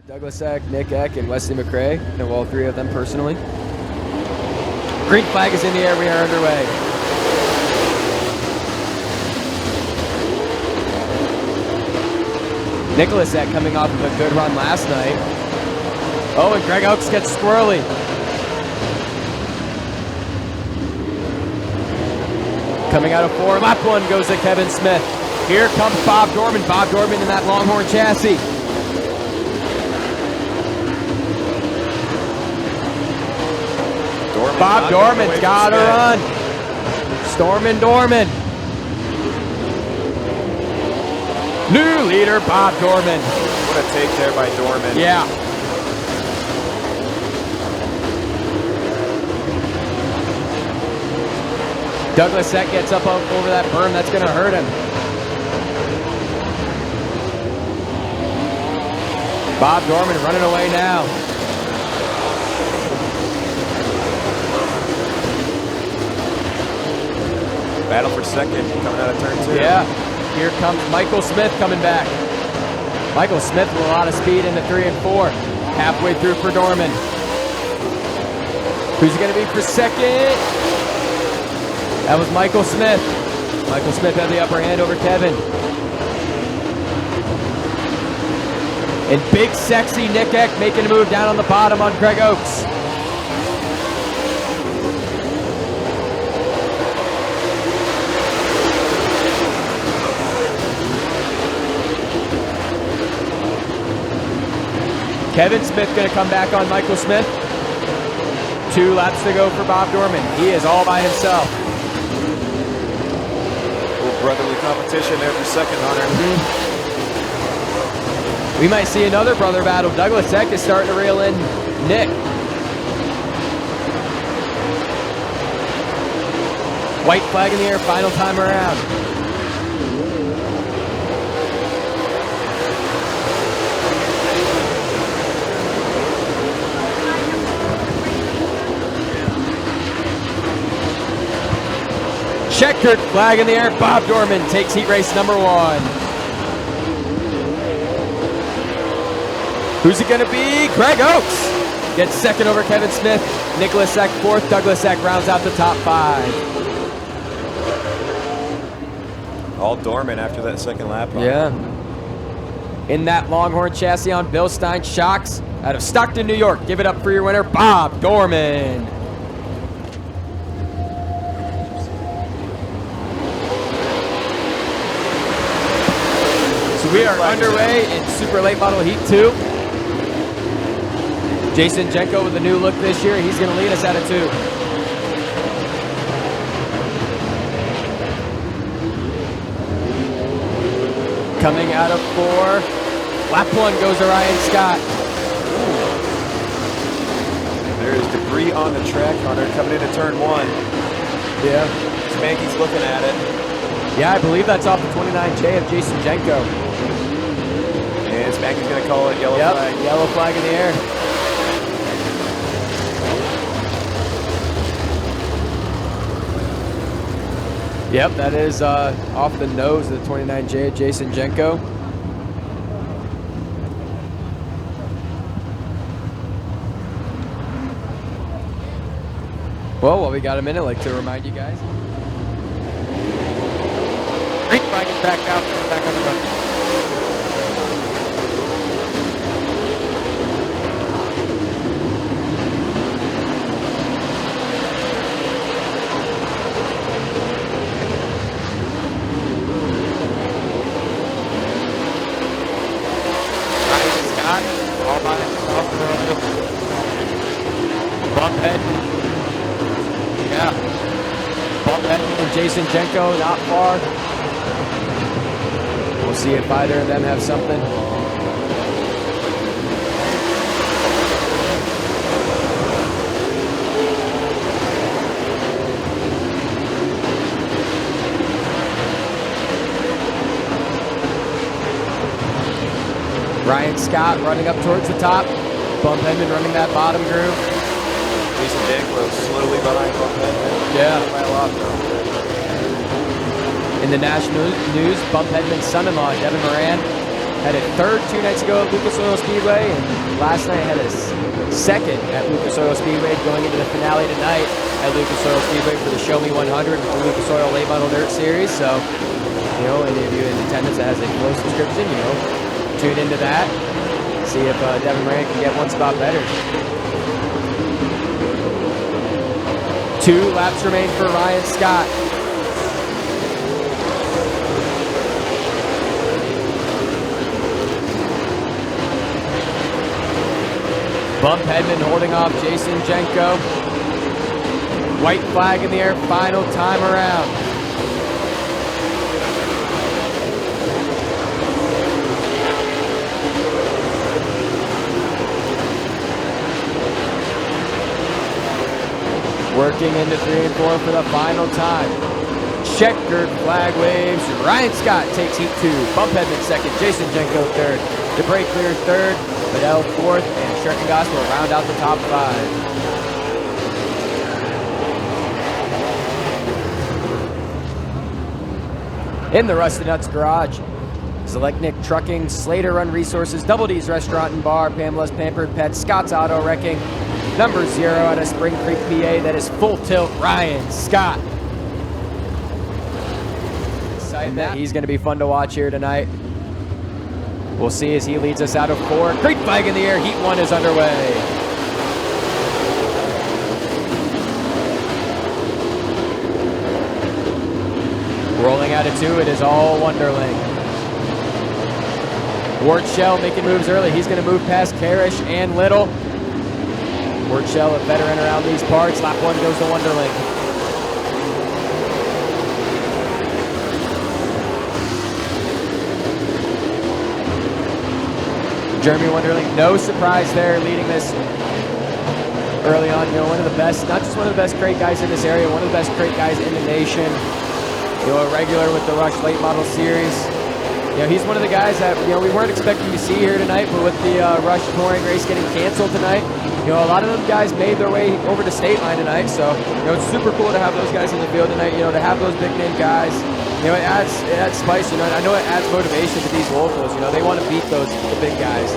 Douglas Eck, Nick Eck, and Wesley McRae. I know all three of them personally. Green flag is in the air. We are underway. Nicholas Eck coming off of a good run last night. Oh, and Greg Oaks gets squirrely. Coming out of 4, lap 1 goes to Kevin Smith. Here comes Bob Dorman. Bob Dorman in that Longhorn chassis. Bob Dorman's got to run. Stormin' Dorman. New leader, Bob Dorman. What a take there by Dorman. Yeah. Douglas Eck gets up over that berm. That's going to hurt him. Bob Dorman running away now. Battle for second coming out of turn 2. Yeah. Here comes Michael Smith coming back. Michael Smith with a lot of speed into 3 and 4. Halfway through for Dorman. Who's it going to be for second? That was Michael Smith. Michael Smith had the upper hand over Kevin. And big, sexy Nick Eck making a move down on the bottom on Greg Oaks. Kevin Smith going to come back on Michael Smith. 2 laps to go for Bob Dorman. He is all by himself. Little brotherly competition there for second, Hunter. We might see another brother battle. Douglas Eck is starting to reel in Nick. White flag in the air, final time around. Checkered flag in the air. Bob Dorman takes heat race number 1. Who's it going to be? Greg Oaks gets second over Kevin Smith. Nicholas Eck 4th. Douglas Eck rounds out the top 5. All Dorman after that second lap. Yeah. In that Longhorn chassis on Bill Stein Shocks out of Stockton, New York. Give it up for your winner, Bob Dorman. We are underway in Super Late Model Heat 2. Jason Jenko with a new look this year. He's going to lead us out of 2. Coming out of 4. Lap 1 goes to Ryan Scott. There is debris on the track, Hunter, coming into turn 1. Yeah. Spanky's looking at it. Yeah, I believe that's off the 29J of Jason Jenko. And Spanky's going to call it yellow flag. Yellow flag in the air. Yep, that is off the nose of the 29J of Jason Jenko. Well, while we got a minute, I'd like to remind you guys. Green flag is back out, back on the run. Jason Jenko not far. We'll see if either of them have something. Ryan Scott running up towards the top. Bump Hedman running that bottom groove. Jason Jenko slowly behind Bump Hedman. Yeah. By a lot, though. In the national news, Bump Hedman's son-in-law, Devin Moran, Had a third 2 nights ago at Lucas Oil Speedway, and last night had a second at Lucas Oil Speedway, going into the finale tonight at Lucas Oil Speedway for the Show Me 100 with the Lucas Oil Late Model Dirt Series. So, you know, any of you in attendance that has a close subscription, you know, tune into that. See if Devin Moran can get one spot better. 2 laps remain for Ryan Scott. Bump Hedman holding off Jason Jenko. White flag in the air, final time around. Working into 3 and 4 for the final time. Checkered flag waves. Ryan Scott takes heat 2. Bump Hedman second. Jason Jenko third. DeBray clears third. Bedell fourth. And Scherkengast will round out the top 5. In the Rusted Nuts garage, Zelekhnik Trucking, Slater Run Resources, Double D's Restaurant and Bar, Pamela's Pampered Pets, Scott's Auto Wrecking, number 0 out of Spring Creek, PA. That is Full Tilt Ryan Scott. Excited that he's going to be fun to watch here tonight. We'll see as he leads us out of 4. Great flag in the air. Heat 1 is underway. Rolling out of 2, it is all Wonderling. Ward Shell making moves early. He's going to move past Karish and Little. Ward Shell, a veteran around these parts. Lap 1 goes to Wonderling. Jeremy Wonderling, no surprise there, leading this early on. You know, one of the best, not just one of the best crate guys in this area, one of the best crate guys in the nation. You know, a regular with the Rush Late Model Series. You know, he's one of the guys that, you know, we weren't expecting to see here tonight, but with the Rush Touring race getting canceled tonight, you know, a lot of them guys made their way over to Stateline tonight. So, you know, it's super cool to have those guys in the field tonight. You know, to have those big name guys. You know, it adds spice. You know, and I know it adds motivation to these locals. You know, they want to beat the big guys.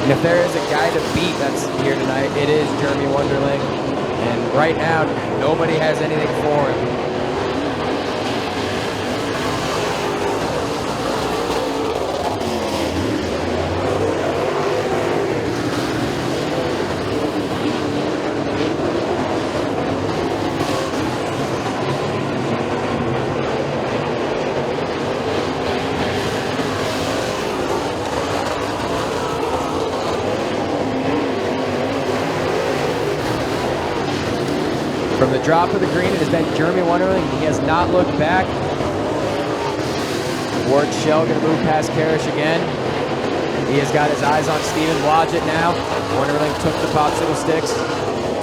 And if there is a guy to beat that's here tonight, it is Jeremy Wonderling. And right now, nobody has anything for him. From the drop of the green, it has been Jeremy Wonderling. He has not looked back. Ward Shell going to move past Karish again. He has got his eyes on Steven Blodgett now. Wonderling took the popsicle sticks.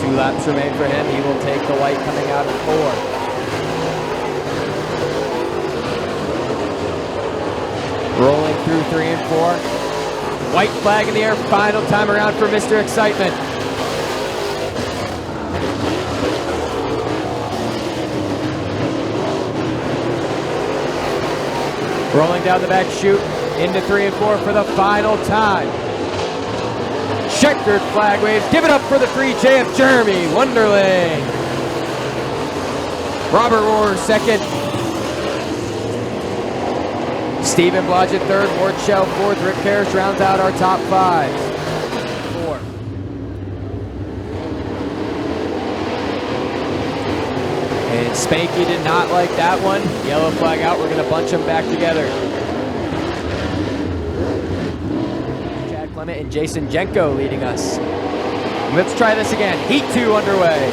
2 laps remain for him. He will take the white coming out of 4. Rolling through 3 and 4. White flag in the air. Final time around for Mr. Excitement. Rolling down the back chute into 3 and 4 for the final time. Checkered flag waves. Give it up for the 3J of Jeremy Wonderling. Robert Rohr second. Steven Blodgett third. Ward Shell fourth. Rick Karish rounds out our top 5. 4. And Spanky did not like that one. Yellow flag out. We're going to bunch them back together. Chad Clement and Jason Jenko leading us. Let's try this again. Heat 2 underway.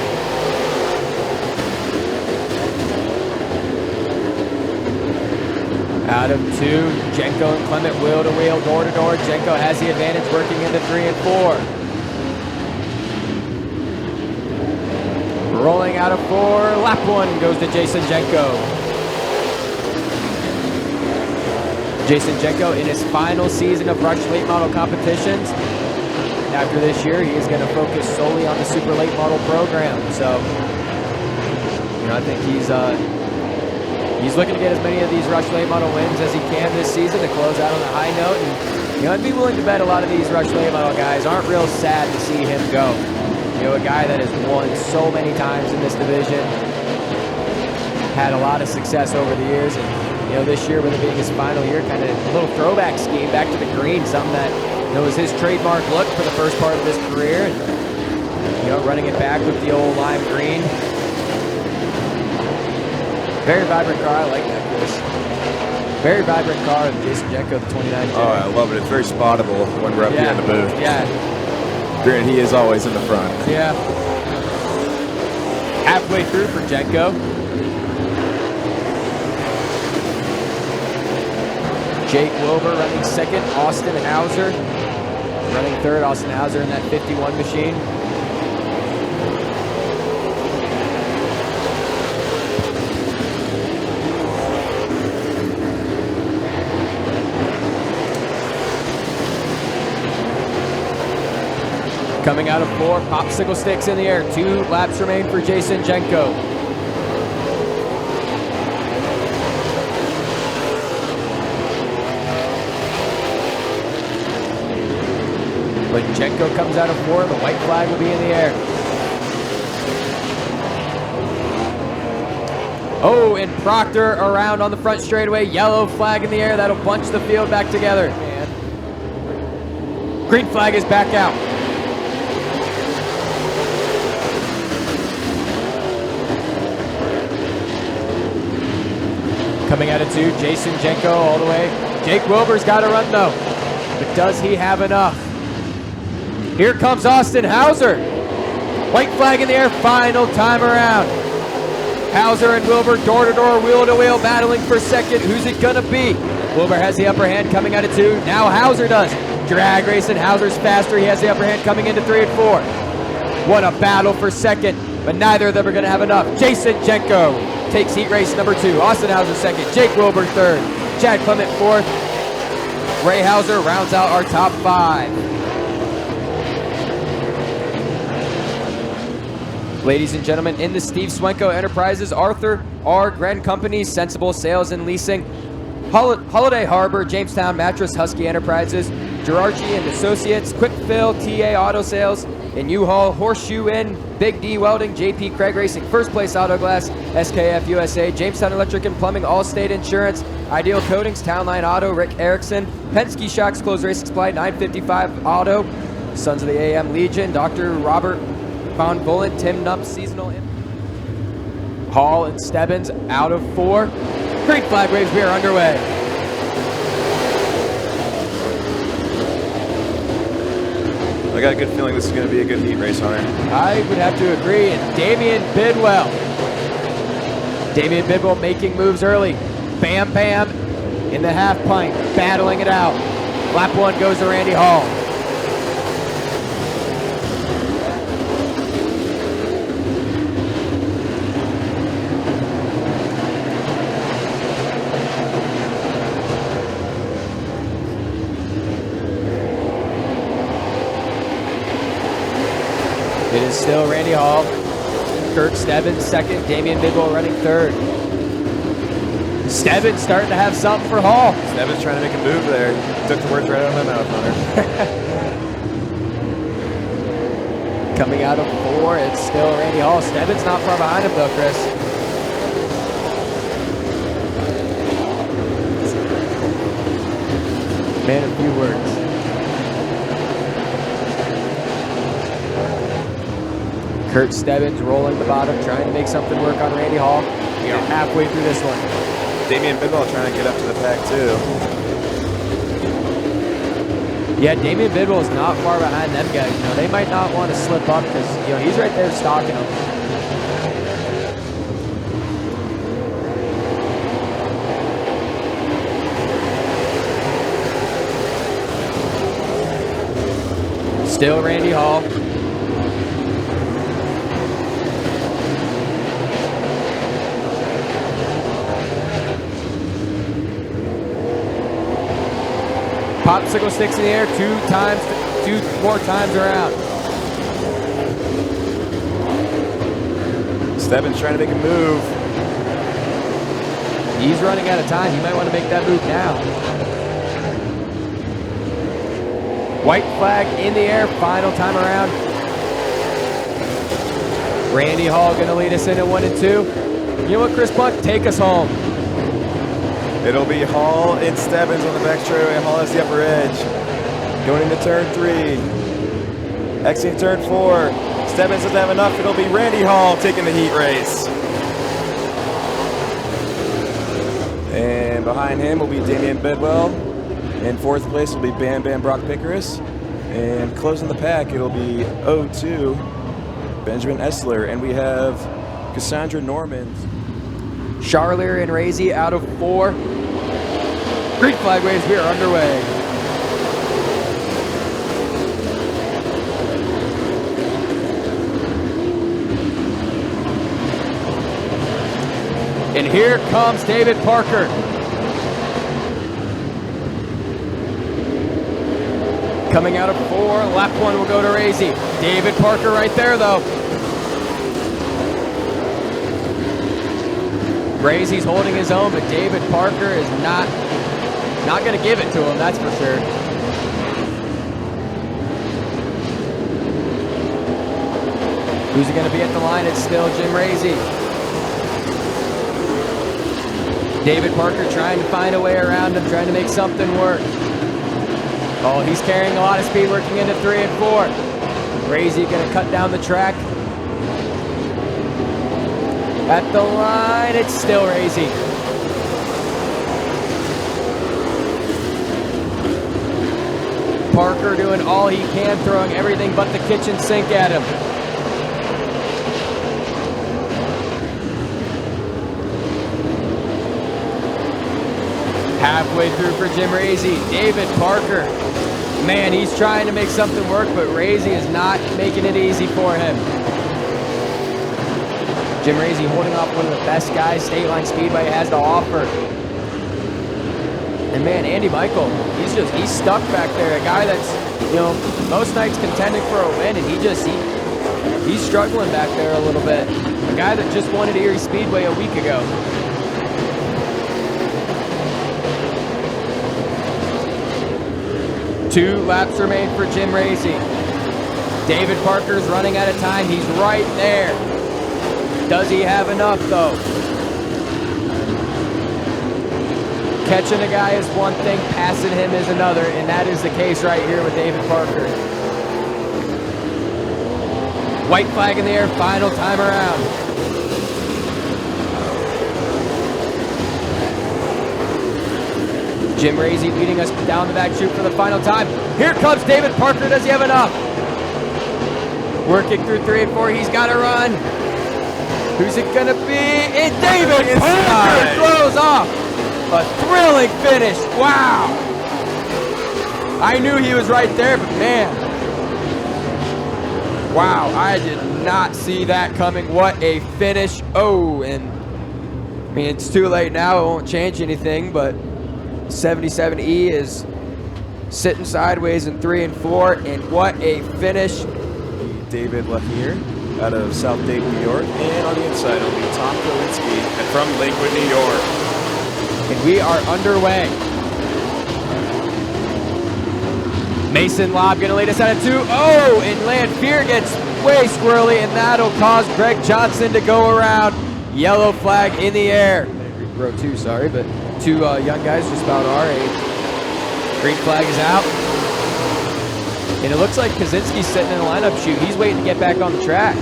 Out of 2, Jenko and Clement wheel to wheel, door to door. Jenko has the advantage working into 3 and 4. Rolling out of 4, lap 1 goes to Jason Jenko. Jason Jenko in his final season of Rush Late Model competitions. After this year, he is going to focus solely on the Super Late Model program. So, you know, I think he's looking to get as many of these Rush Late Model wins as he can this season to close out on a high note. And, I'd be willing to bet a lot of these Rush Late Model guys aren't real sad to see him go. A guy that has won so many times in this division, had a lot of success over the years, and this year with it being his final year, kind of a little throwback scheme back to the green, something that was his trademark look for the first part of his career, and running it back with the old lime green. Very vibrant car. I like that, Chris. Very vibrant car with Jason Jenko, the 29. Oh, I love it. It's very spottable when we're up here in the booth. Yeah. Granted, he is always in the front. Yeah. Halfway through for Jenko. Jake Wilbur running second. Austin Hauser running third. Austin Hauser in that 51 machine. Coming out of 4, popsicle sticks in the air. 2 laps remain for Jason Jenko. When Jenko comes out of 4, the white flag will be in the air. Oh, and Proctor around on the front straightaway. Yellow flag in the air. That'll bunch the field back together. Green flag is back out. Coming out of 2, Jason Jenko all the way. Jake Wilbur's got to run though, but does he have enough? Here comes Austin Hauser. White flag in the air, final time around. Hauser and Wilbur door to door, wheel to wheel, battling for second. Who's it gonna be? Wilbur has the upper hand coming out of 2. Now Hauser does. Drag racing, Hauser's faster. He has the upper hand coming into 3 and 4. What a battle for second, but neither of them are gonna have enough. Jason Jenko takes heat race number 2. Austin Hauser second. Jake Wilbur third. Chad Clement fourth. Ray Hauser rounds out our top 5. Ladies and gentlemen, in the Steve Swenko Enterprises, Arthur R. Gren Company, Sensible Sales and Leasing, Holiday Harbor, Jamestown Mattress Husky Enterprises, Girardi and Associates, Quick Fill, TA Auto Sales, and U-Haul, Horseshoe Inn, Big D Welding, JP Craig Racing, First Place Auto Glass, SKF USA, Jamestown Electric and Plumbing, Allstate Insurance, Ideal Coatings, Townline Auto, Rick Erickson, Penske Shocks, Closed Racing Supply, 955 Auto, Sons of the AM Legion, Dr. Robert Von Bullen, Tim Nupp, Seasonal. Hall and Stebbins out of 4. Green flag waves, we are underway. I got a good feeling this is going to be a good heat race, Hunter. I would have to agree. And Damian Bidwell. Damian Bidwell making moves early. Bam Bam in the half pint, battling it out. Lap 1 goes to Randy Hall. It is still Randy Hall, Kirk Stebbins second, Damian Bidwell running third. Stebbins starting to have something for Hall. Stebbins trying to make a move there. Took the words right out of my mouth, Hunter. Coming out of 4, it's still Randy Hall. Stebbins not far behind him though, Chris. Man of few words. Kurt Stebbins rolling the bottom, trying to make something work on Randy Hall. We are halfway through this one. Damian Bidwell trying to get up to the pack too. Yeah, Damian Bidwell is not far behind them guys. They might not want to slip up because he's right there stalking them. Still Randy Hall. Popsicle sticks in the air 2 more times around. Stebbins trying to make a move. He's running out of time. You might want to make that move now. White flag in the air, final time around. Randy Hall going to lead us in at 1 and 2. You know what, Chris Buck? Take us home. It'll be Hall and Stebbins on the back straightaway. Hall has the upper edge. Going into turn 3. Exiting turn 4. Stebbins doesn't have enough. It'll be Randy Hall taking the heat race. And behind him will be Damian Bedwell. In 4th place will be Bam Bam Brock Pickers. And closing the pack, it'll be 0-2 Benjamin Essler. And we have Cassandra Norman. Charlier and Razy out of 4. Green flag waves, we are underway. And here comes David Parker. Coming out of 4, lap 1 will go to Razy. David Parker right there though. Razy's holding his own, but David Parker is not going to give it to him, that's for sure. Who's going to be at the line? It's still Jim Razy. David Parker trying to find a way around him, trying to make something work. Oh, he's carrying a lot of speed working into 3 and 4. Razy going to cut down the track. At the line, it's still Razy. Parker doing all he can, throwing everything but the kitchen sink at him. Halfway through for Jim Razy, David Parker. Man, he's trying to make something work, but Razy is not making it easy for him. Jim Razy holding off one of the best guys Stateline Speedway has to offer. And man, Andy Michael, he's stuck back there. A guy that's, most nights contending for a win, and he's struggling back there a little bit. A guy that just won at Erie Speedway a week ago. Two laps remain for Jim Razy. David Parker's running out of time. He's right there. Does he have enough, though? Catching a guy is one thing, passing him is another, and that is the case right here with David Parker. White flag in the air, final time around. Jim Razy leading us down the back chute for the final time. Here comes David Parker. Does he have enough? Working through 3 and 4. He's got to run. Who's it going to be? It's David Parker throws off a thrilling finish. Wow. I knew he was right there, but man. Wow, I did not see that coming. What a finish. Oh, and I mean, it's too late now. It won't change anything, but 77E is sitting sideways in 3 and 4, and what a finish. David Lahier out of South Dayton, New York, and on the inside will be Tom Kowinski from Lakewood, New York. And we are underway. Mason Lobb going to lead us out of 2. Oh, and Lanfear gets way squirrely, and that'll cause Greg Johnson to go around. Yellow flag in the air. Row 2, sorry, but 2 young guys just about our age. Green flag is out. And it looks like Kaczynski's sitting in the lineup chute. He's waiting to get back on the track.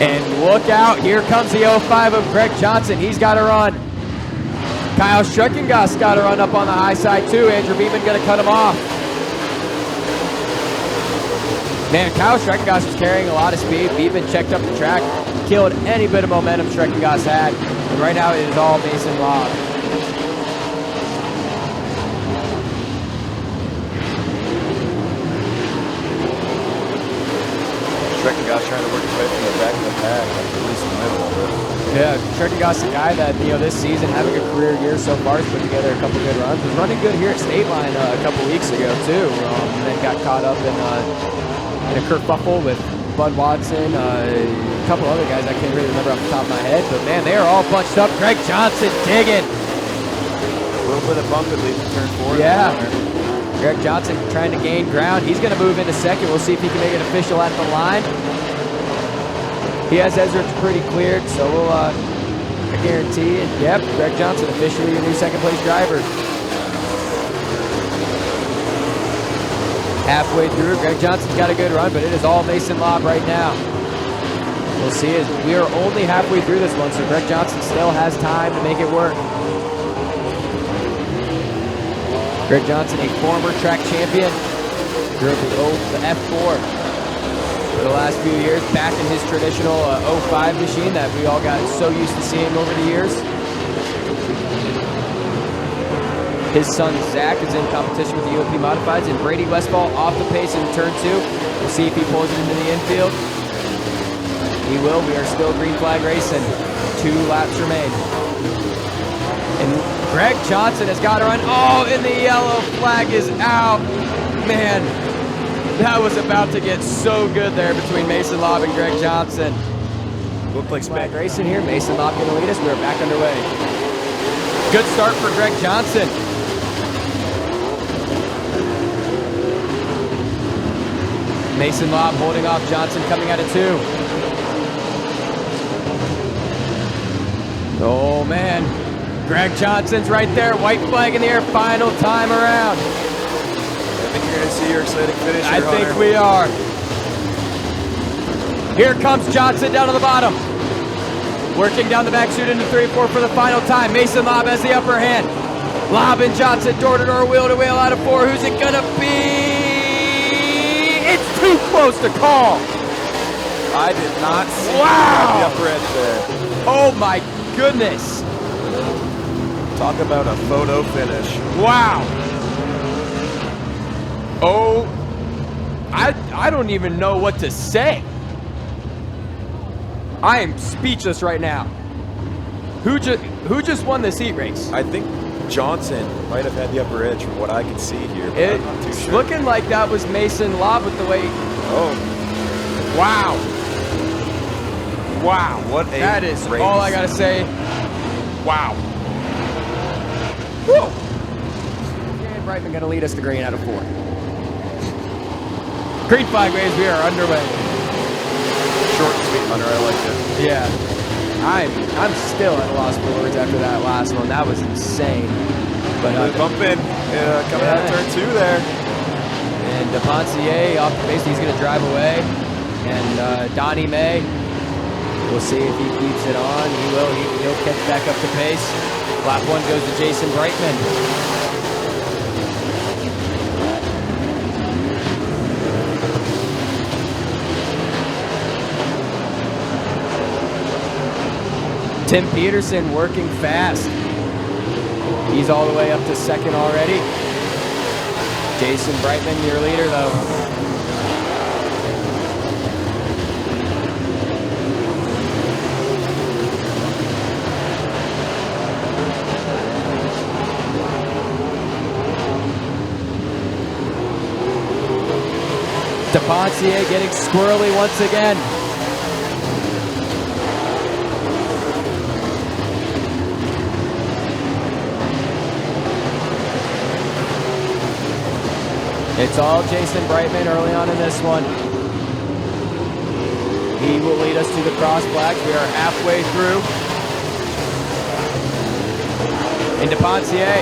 And look out, here comes the 05 of Greg Johnson. He's got to run. Kyle Schreckengoss got to run up on the high side too. Andrew Beeman going to cut him off. Man, Kyle Schreckengoss was carrying a lot of speed. Beeman checked up the track, killed any bit of momentum Schreckengoss had. And right now it is all Mason Lobb. Schreckengoss trying to work his way from the back of the pack, at least in the middle of it. Yeah, Schreckengoss, a guy that, this season, having a career year so far, has put together a couple good runs. Was running good here at Stateline a couple weeks ago, too. And then got caught up in a kerfuffle with Bud Watson, a couple other guys I can't really remember off the top of my head, but man, they are all bunched up. Greg Johnson digging. A little bit of bump at least in turn 4. Yeah. Greg Johnson trying to gain ground. He's going to move into second. We'll see if he can make it official at the line. He has Ezra pretty cleared, so we'll I guarantee it. Yep, Greg Johnson officially your new second place driver. Halfway through, Greg Johnson's got a good run, but it is all Mason Lobb right now. We'll see as we are only halfway through this one, so Greg Johnson still has time to make it work. Greg Johnson, a former track champion, drove the F4 for the last few years, back in his traditional 05 machine that we all got so used to seeing over the years. His son Zach is in competition with the UOP Modifieds, and Brady Westfall off the pace in turn 2. We'll see if he pulls it into the infield. He will. We are still green flag racing. 2 laps remain. And Greg Johnson has got to run. Oh, and the yellow flag is out. Man, that was about to get so good there between Mason Lobb and Greg Johnson. Looked like Flag racing here. Mason Lobb going to lead us. We are back underway. Good start for Greg Johnson. Mason Lobb holding off Johnson coming out of 2. Oh man, Greg Johnson's right there, white flag in the air, final time around. I think you're going to see your exciting finish here, I think Hunter. we are. Here comes Johnson down to the bottom. Working down the back chute into 3-4 for the final time. Mason Lobb has the upper hand. Lobb and Johnson door to door, wheel to wheel out of 4. Who's it gonna be? It's too close to call. I did not see Wow. the upper edge there. Oh my goodness. Talk about a photo finish. Wow. Oh, I don't even know what to say. I am speechless right now. Who just won this heat race? I think Johnson might have had the upper edge from what I could see here. But I'm not too It's sure. looking like that was Mason Lobb with the way. Oh, Wow. Wow. what a That is race. all I gotta say. Wow. Whoa. And Brightman gonna lead us to green out of 4. Green flag race, we are underway. Short and sweet, Hunter. I like it. Yeah. I'm still at a loss for words after that last one. That was insane. But Really bumping coming out of Yeah. turn 2 there. and Deponcier off the base, he's going to drive away. And Donnie May, we'll see if he keeps it on. He will. He'll catch back up to pace. Lap 1 goes to Jason Brightman. Tim Peterson working fast. He's all the way up to second already. Jason Brightman, your leader, though. Deponcier getting squirrely once again. It's all Jason Brightman early on in this one. He will lead us to the cross flags. We are halfway through. And Deponcier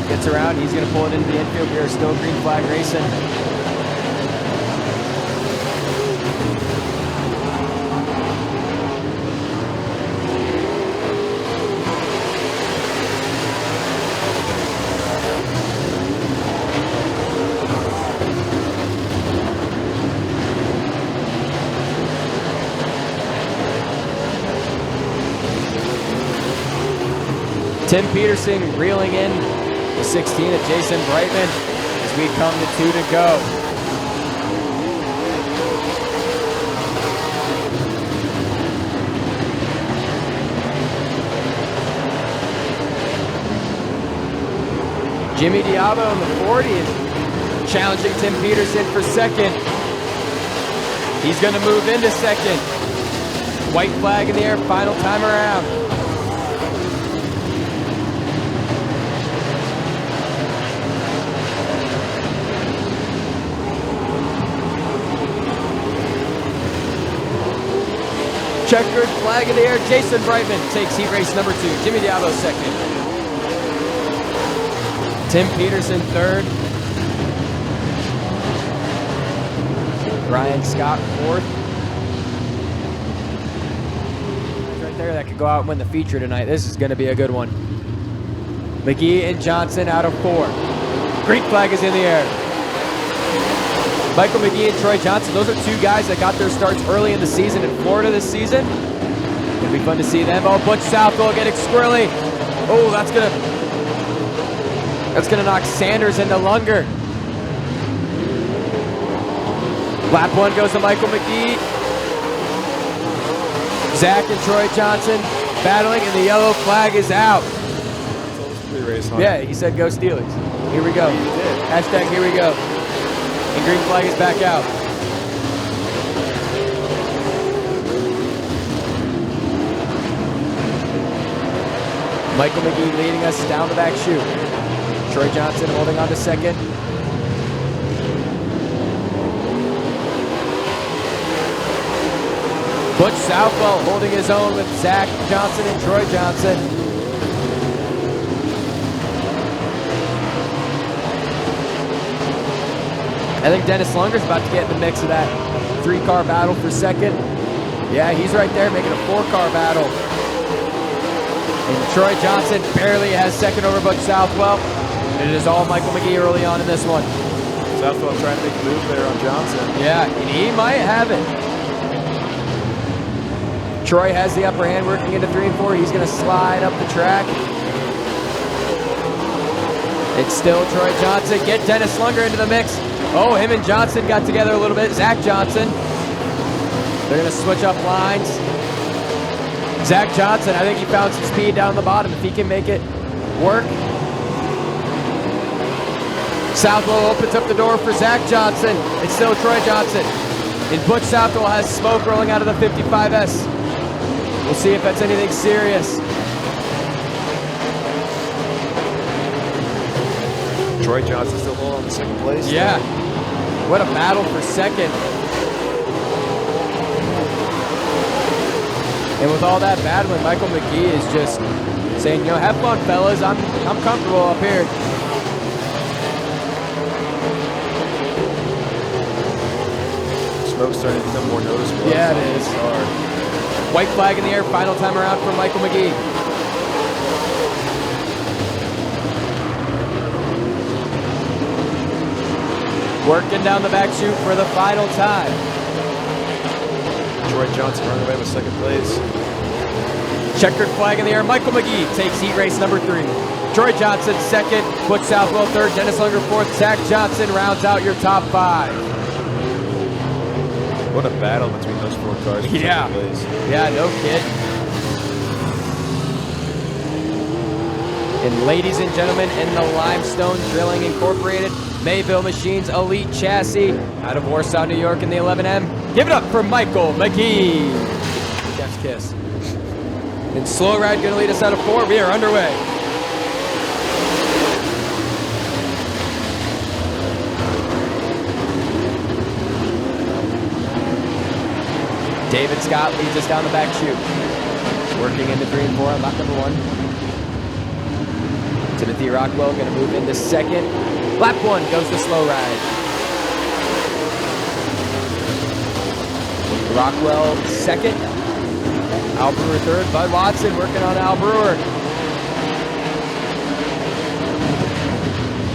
gets around. He's going to pull it into the infield. We are still green flag racing. Tim Peterson reeling in the 16 of Jason Brightman as we come to 2 to go. Jimmy Diabo in the 40 is challenging Tim Peterson for second. He's going to move into second. White flag in the air, final time around. Checkered flag in the air. Jason Brightman takes heat race number 2. Jimmy Diallo second. Tim Peterson third. Ryan Scott fourth. Right there, that could go out and win the feature tonight. This is going to be a good one. McGee and Johnson out of 4. Green flag is in the air. Michael McGee and Troy Johnson, those are 2 guys that got their starts early in the season in Florida this season. It'll be fun to see them. Oh, Butch Southwell getting squirrely. Oh, that's gonna knock Sanders into Lunger. Lap 1 goes to Michael McGee. Zach and Troy Johnson battling, and the yellow flag is out. Yeah, he said go Steelers. Here we go. Hashtag here we go. And green flag is back out. Michael McGee leading us down the back chute. Troy Johnson holding on to second. Butch Southwell holding his own with Zach Johnson and Troy Johnson. I think Dennis Lunger's about to get in the mix of that 3-car battle for second. Yeah, he's right there making a 4-car battle. And Troy Johnson barely has second over Butch Southwell. And it is all Michael McGee early on in this one. Southwell trying to make a move there on Johnson. Yeah, and he might have it. Troy has the upper hand working into 3 and 4. He's going to slide up the track. It's still Troy Johnson. Get Dennis Lunger into the mix. Oh, him and Johnson got together a little bit. Zach Johnson. They're going to switch up lines. Zach Johnson, I think he found some speed down the bottom. If he can make it work. Southwell opens up the door for Zach Johnson. It's still Troy Johnson. And Butch Southwell has smoke rolling out of the 55S. We'll see if that's anything serious. Troy Johnson still holding on to second place. Yeah. What a battle for second. And with all that battling, Michael McGee is just saying, you know, have fun, fellas. I'm comfortable up here. Smoke's starting to become more noticeable. Yeah, it is. White flag in the air, final time around for Michael McGee. Working down the back chute for the final time. Troy Johnson running away with second place. Checkered flag in the air. Michael McGee takes heat race number 3. Troy Johnson second. Butch Southwell third. Dennis Lunger fourth. Zach Johnson rounds out your top 5. What a battle between those 4 cars. Yeah. Yeah, no kid. And ladies and gentlemen, in the Limestone Drilling Incorporated Mayville Machines Elite Chassis out of Warsaw, New York in the 11M. Give it up for Michael McGee. Chef's kiss. And Slow Ride going to lead us out of 4. We are underway. David Scott leads us down the back chute. Working into 3 and 4 on lap number 1. Timothy Rockwell going to move into second. Lap 1 goes to Slow Ride. Rockwell second. Al Brewer third. Bud Watson working on Al Brewer.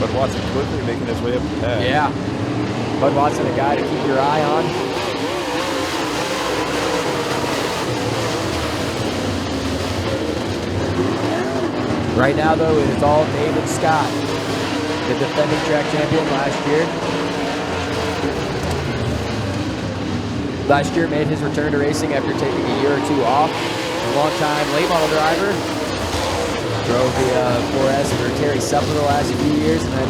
Bud Watson quickly making his way up the path. Yeah. Bud Watson, a guy to keep your eye on. Right now, though, it is all David Scott, the defending track champion last year. Last year made his return to racing after taking a year or 2 off. A long-time late model driver. Drove the 4S for Terry Supper the last few years, and then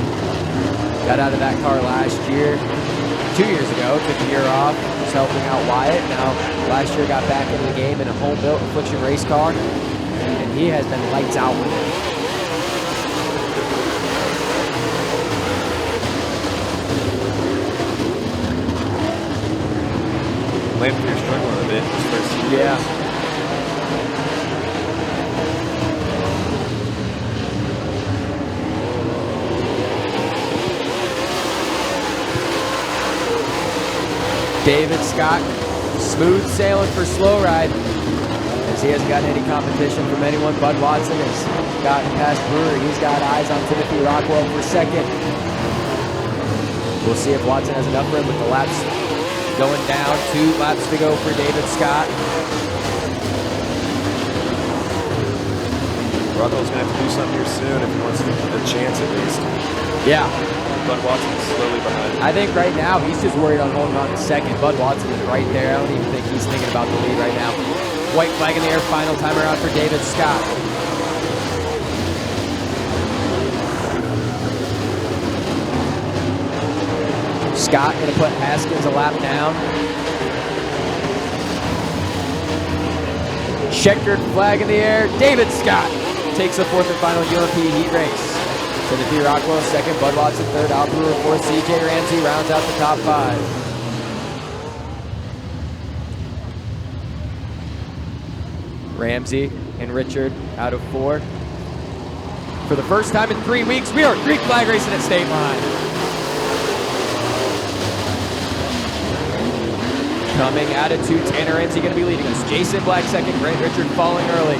got out of that car last year. 2 years ago, took a year off, helping out Wyatt. Now, last year got back into the game in a home-built Affliction race car, and he has been lights out with it. Lampier's struggling a bit this first season. Yeah. David Scott, smooth sailing for slow ride, as he hasn't gotten any competition from anyone. Bud Watson has gotten past Brewer. He's got eyes on Timothy Rockwell for second. We'll see if Watson has enough for him with the laps going down. 2 laps to go for David Scott. Rockwell's going to have to do something here soon if he wants a chance at least. Yeah. Bud Watson's slowly behind. I think right now he's just worried on holding on to second. Bud Watson is right there. I don't even think he's thinking about the lead right now. White flag in the air, final time around for David Scott. Scott going to put Haskins a lap down. Checkered flag in the air. David Scott takes the 4th and final UMP heat race. Timothy Rockwell second, Bud Watson third, Al Brewer fourth, CJ Ramsey rounds out the top 5. Ramsey and Richard out of 4. For the first time in 3 weeks, we are Greek flag racing at Stateline. Coming out of 2, Tanner Ramsey going to be leading us. Jason Black second, Grant Richard falling early.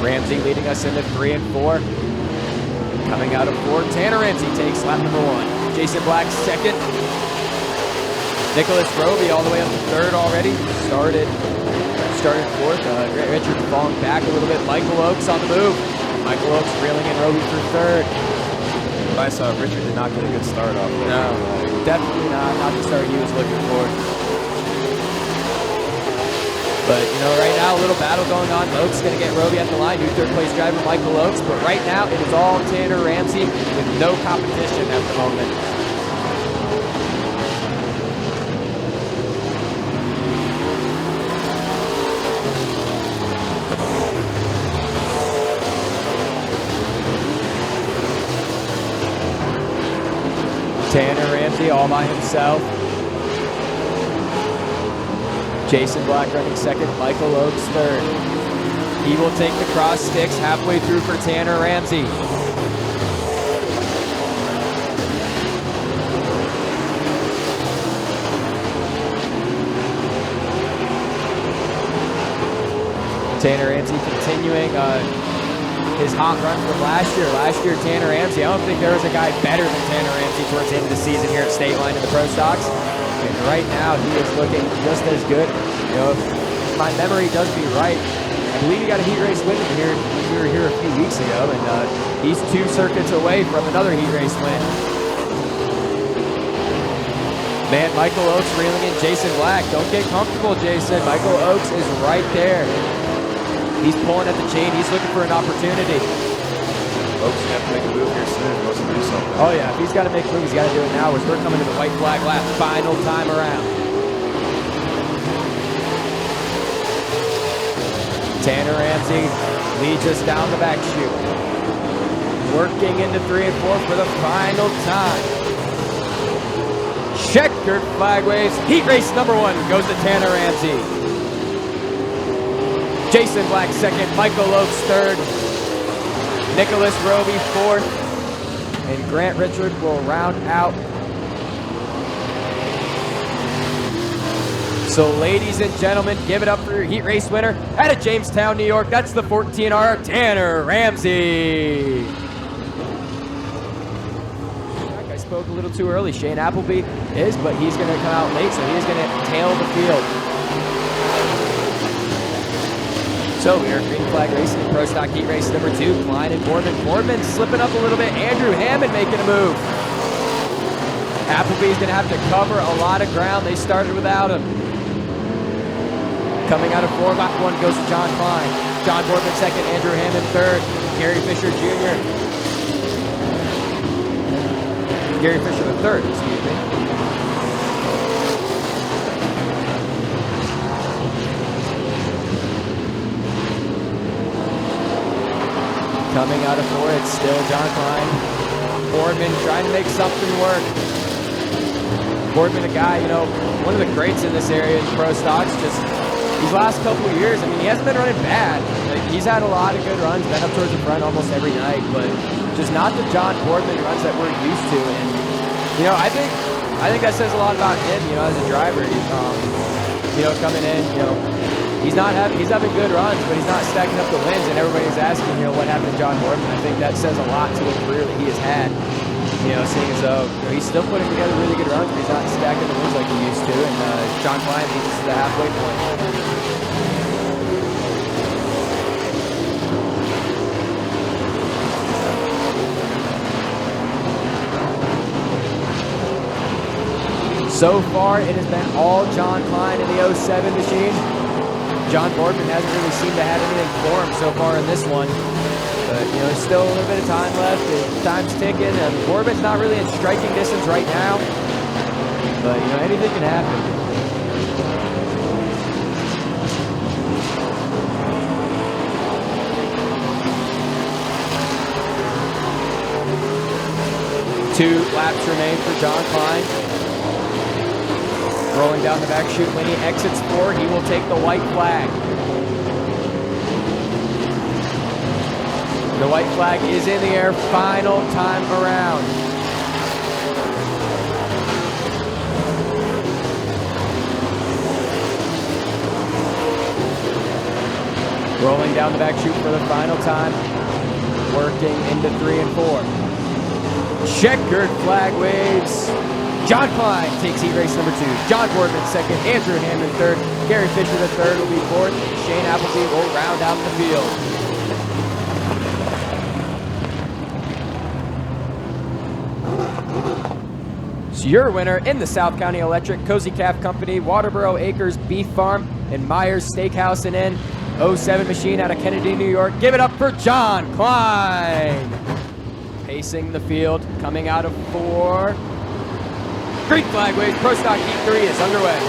Ramsey leading us into 3 and 4. Coming out of 4, Tanner Ramsey takes lap number 1. Jason Black second. Nicholas Roby all the way up to 3rd already. Started 4th. Grant Richard falling back a little bit. Michael Oakes on the move. Michael Oakes reeling in Roby for 3rd. I saw Richard did not get a good start off there. No, definitely not the start he was looking for. But, you know, right now, a little battle going on. Oakes going to get Roby at the line. New 3rd place driver, Michael Oakes. But right now, it is all Tanner Ramsey with no competition at the moment. Tanner Ramsey all by himself. Jason Black running second, Michael Oakes 3rd. He will take the cross sticks halfway through for Tanner Ramsey. Tanner Ramsey continuing his hot run from last year. Last year, Tanner Ramsey, I don't think there was a guy better than Tanner Ramsey towards the end of the season here at Stateline in the Pro Stocks. And right now, he is looking just as good. You know, if my memory does be right, I believe he got a heat race win here. We were here a few weeks ago, and he's 2 circuits away from another heat race win. Man, Michael Oakes reeling in Jason Black. Don't get comfortable, Jason. Michael Oakes is right there. He's pulling at the chain. He's looking for an opportunity. Oakes going to have to make a move here soon if he wants to do something. Oh, yeah. If he's got to make a move, he's got to do it now as we're coming to the white flag lap. Final time around. Tanner Ramsey leads us down the back chute. Working into 3 and 4 for the final time. Checkered flag waves. Heat race number 1 goes to Tanner Ramsey. Jason Black second, Michael Oakes 3rd, Nicholas Roby 4th, and Grant Richard will round out. So ladies and gentlemen, give it up for your heat race winner out of Jamestown, New York. That's the 14R, Tanner Ramsey. I spoke a little too early. Shane Appleby is, but he's going to come out late, so he's going to tail the field. So we are green flag racing in Pro Stock Heat Race number 2. Klein and Boardman. Boardman slipping up a little bit. Andrew Hammond making a move. Appleby's going to have to cover a lot of ground. They started without him. Coming out of 4, lap 1 goes to John Klein. John Boardman second, Andrew Hammond 3rd. Gary Fisher Jr. Gary Fisher the 3rd, excuse me. Coming out of 4, it's still John Klein. Boardman trying to make something work. Boardman, a guy, you know, one of the greats in this area in pro stocks. Just these last couple of years, I mean, he hasn't been running bad. Like, he's had a lot of good runs, been up towards the front almost every night, but just not the John Boardman runs that we're used to. And you know, I think that says a lot about him, you know, as a driver. He's, you know, coming in, you know, he's having good runs, but he's not stacking up the wins. And everybody's asking, you know, what happened to John Boardman. I think that says a lot to the career that he has had. You know, seeing as though, you know, he's still putting together really good runs, but he's not stacking the wins like he used to. And John Klein leads us to the halfway point. So far, it has been all John Klein in the 07 machine. John Boardman hasn't really seemed to have anything for him so far in this one. But, you know, there's still a little bit of time left. Time's ticking. And Boardman's not really in striking distance right now. But, you know, anything can happen. Two laps remain for John Klein. Rolling down the back chute. When he exits 4, he will take the white flag. The white flag is in the air. Final time around. Rolling down the back chute for the final time. Working into 3 and 4. Checkered flag waves. John Klein takes heat race number 2. John Boardman second. Andrew Hammond third. Gary Fisher the third will be fourth. Shane Appleby will round out the field. So your winner in the South County Electric, Cozy Calf Company, Waterboro Acres Beef Farm, and Myers Steakhouse and Inn 07 machine out of Kennedy, New York. Give it up for John Klein. Pacing the field, coming out of 4. Green flag waves, Pro Stock Heat 3 is underway.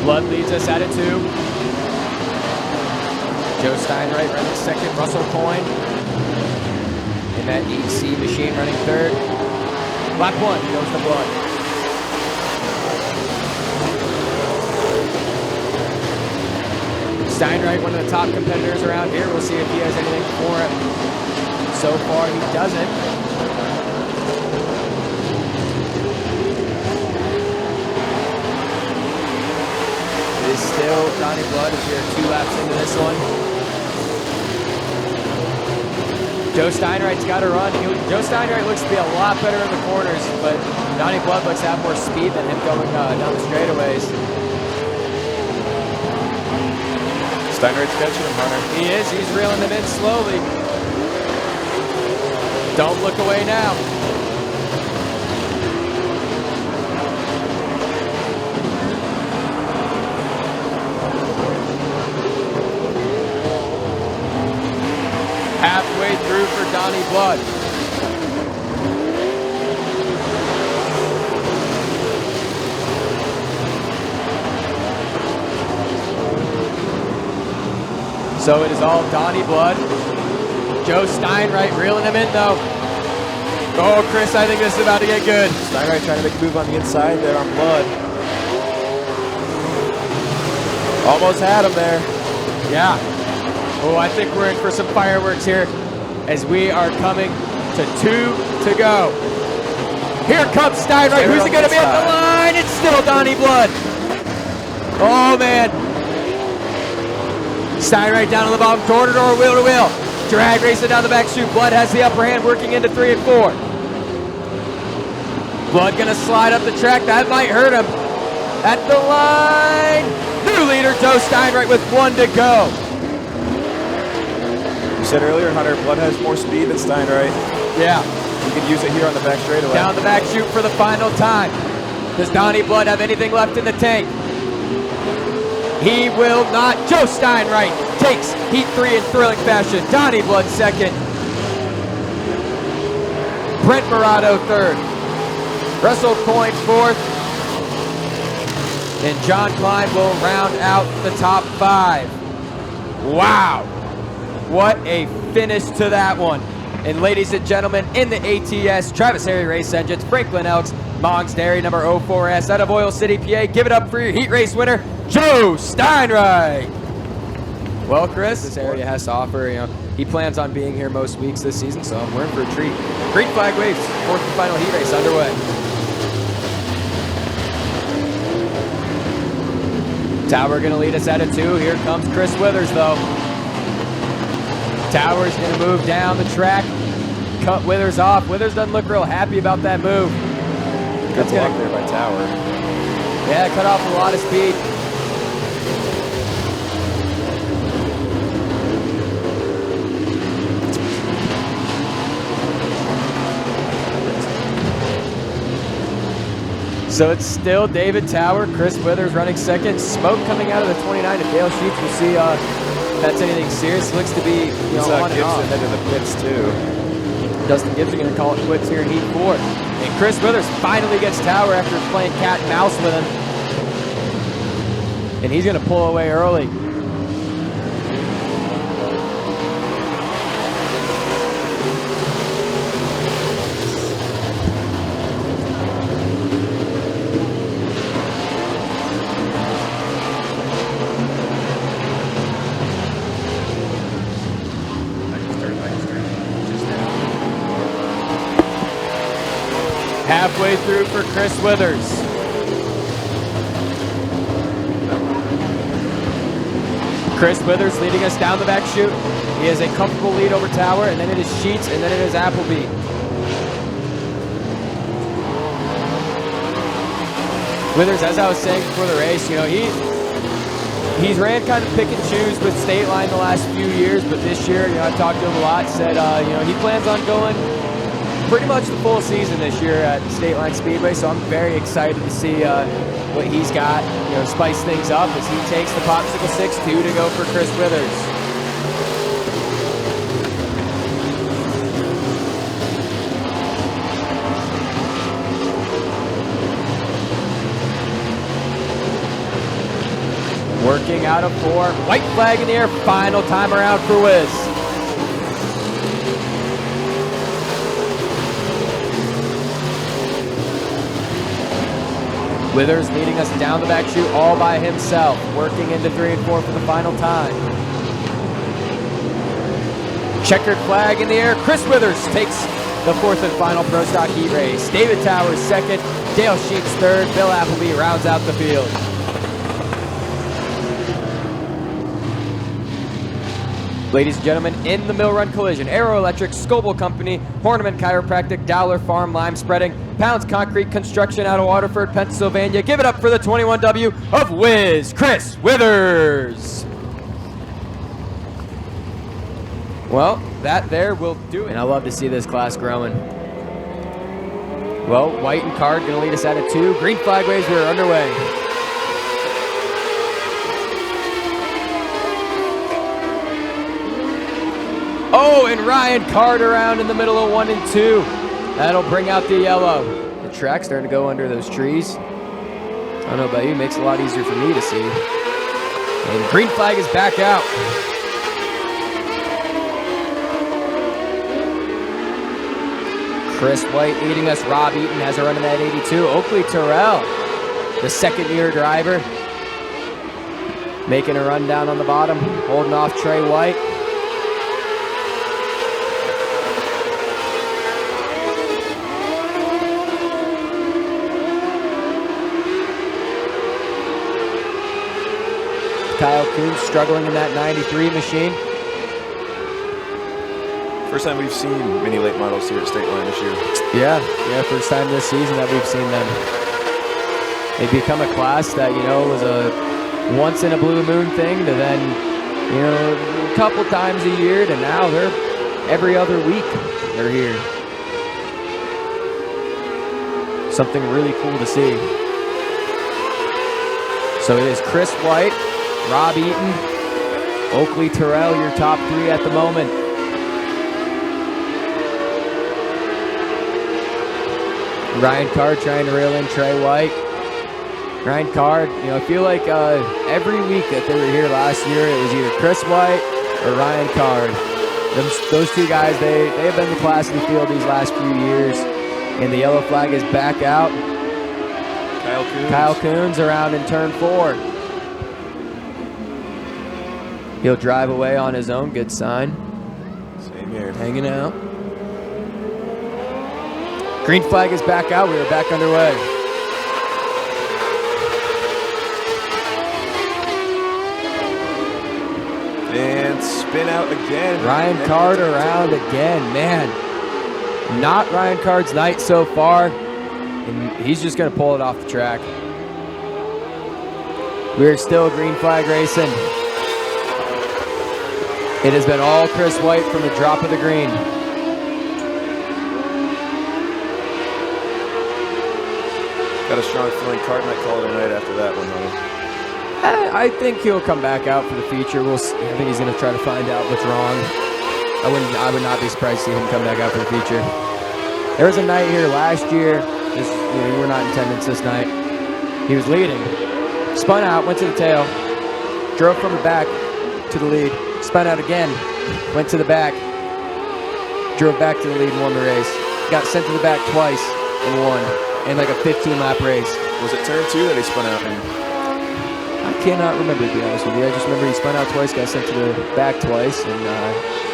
Blood leads us out of 2. Joe Steinwright running second, Russell Coyne in that EC machine running third. Lap 1 goes to Blood. Steinwright, one of the top competitors around here. We'll see if he has anything for him. So far, he doesn't. It is still Donnie Blood as we are 2 laps into this one. Joe Steinwright's got to run. Joe Steinwright looks to be a lot better in the corners, but Donnie Blood looks to have more speed than him going down the straightaways. Steinwright's catching him, Hunter. He is. He's reeling them in slowly. Don't look away now. Halfway through for Donnie Blood. So it is all Donnie Blood. Joe Steinwright reeling him in though. Oh, Chris, I think this is about to get good. Steinwright trying to make a move on the inside there on Blood. Almost had him there. Yeah. Oh, I think we're in for some fireworks here as we are coming to 2 to go. Here comes Steinwright. Who's it going to be at the line? It's still Donnie Blood. Oh, man. Steinwright down on the bottom, door to door, wheel to wheel. Drag racing down the back chute. Blood has the upper hand, working into 3 and 4. Blood gonna slide up the track. That might hurt him. At the line. New leader, Joe Steinwright with 1 to go. You said earlier, Hunter, Blood has more speed than Steinwright. Yeah. You could use it here on the back straightaway. Down the back chute for the final time. Does Donnie Blood have anything left in the tank? He will not. Joe Steinwright takes Heat 3 in thrilling fashion. Donnie Blood second. Brent Murado third. Russell Coyne fourth. And John Klein will round out the top 5. Wow. What a finish to that one. And ladies and gentlemen, in the ATS Travis Harry Race Engines, Franklin Elks, Mongs Dairy number 04S out of Oil City, PA. Give it up for your heat race winner, Joe Steinreich. Well, Chris, this area has to offer, he plans on being here most weeks this season, so we're in for a treat. Green flag waves, 4th and final heat race underway. Tower gonna lead us at a 2. Here comes Chris Withers though. Tower's gonna move down the track, cut Withers off. Withers doesn't look real happy about that move. Good block there by Tower. Yeah, cut off a lot of speed. So it's still David Tower, Chris Withers running second. Smoke coming out of the 29 to Dale Sheets. We'll see if that's anything serious. Looks to be on and off. Headed to the pits too. Dustin Gibson going to call it quits here in Heat 4. And Chris Withers finally gets Tower after playing cat and mouse with him. And he's going to pull away early. Halfway through for Chris Withers. Chris Withers leading us down the back chute. He has a comfortable lead over Tower, and then it is Sheets, and then it is Appleby. Withers, as I was saying before the race, he's ran kind of pick and choose with Stateline the last few years, but this year, I've talked to him a lot, said, he plans on going pretty much the full season this year at Stateline Speedway, so I'm very excited to see what he's got, spice things up as he takes the Popsicle 6-2 to go for Chris Withers. Working out of 4, white flag in the air, final time around for Wiz. Withers leading us down the back chute all by himself, working into 3 and 4 for the final time. Checkered flag in the air. Chris Withers takes the 4th and final Pro Stock heat race. David Towers second, Dale Sheets third, Bill Appleby rounds out the field. Ladies and gentlemen, in the Mill Run collision, Aero Electric, Scoble Company, Horniman Chiropractic, Dowler Farm Lime Spreading, Pounds Concrete Construction out of Waterford, Pennsylvania. Give it up for the 21W of Wiz, Chris Withers. Well, that there will do it. And I love to see this class growing. Well, white and card going to lead us at a 2. Green flag waves, we're underway. Oh, and Ryan Card around in the middle of 1 and 2. That'll bring out the yellow. The track's starting to go under those trees. I don't know about you, it makes it a lot easier for me to see. And green flag is back out. Chris White leading us. Rob Eaton has a run in that 82. Oakley Terrell, the second-year driver, making a run down on the bottom, holding off Trey White. Kyle Coons struggling in that 93 machine. First time we've seen many late models here at Stateline this year. Yeah, first time this season that we've seen them. They become a class that, was a once in a blue moon thing to then, a couple times a year to now they're every other week they're here. Something really cool to see. So it is Chris White, Rob Eaton, Oakley Terrell, your top 3 at the moment. Ryan Carr trying to reel in Trey White. Ryan Card, you know, I feel like every week that they were here last year, it was either Chris White or Ryan Card. Those two guys, they have been the class of the field these last few years. And the yellow flag is back out. Kyle Coons around in turn 4. He'll drive away on his own, good sign. Same here. Hanging out. Green flag is back out, we are back underway. And spin out again. Ryan Card around again, man. Not Ryan Card's night so far, and he's just going to pull it off the track. We're still green flag racing. It has been all Chris White from the drop of the green. Got a strong feeling Card might call it a night after that one, honey. I think he'll come back out for the feature. We'll see. I think he's going to try to find out what's wrong. I would not be surprised to see him come back out for the feature. There was a night here last year. You were not in attendance this night. He was leading, spun out, went to the tail, drove from the back to the lead, spun out again, went to the back, drove back to the lead and won the race. Got sent to the back twice and won in like a 15-lap race. Was it turn 2 that he spun out in? I cannot remember, to be honest with you. I just remember he spun out twice, got sent to the back twice, and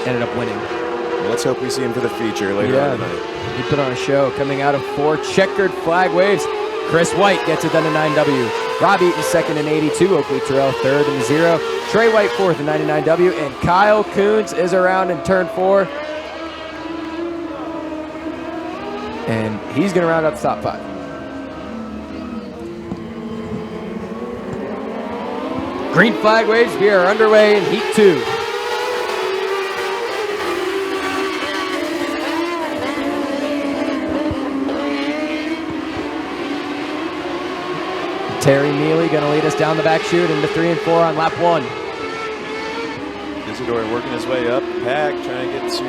ended up winning. Well, let's hope we see him for the feature later on tonight. He put on a show. Coming out of 4, checkered flag waves. Chris White gets it done in 9W. Rob Eaton second in 82. Oakley Terrell third in 0. Trey White fourth in 99W. And Kyle Coons is around in turn 4. And he's going to round up the top 5. Green flag waves. We are underway in Heat 2. Terry Mealy going to lead us down the back chute into 3 and 4 on lap 1. Isidore working his way up. Pack trying to get to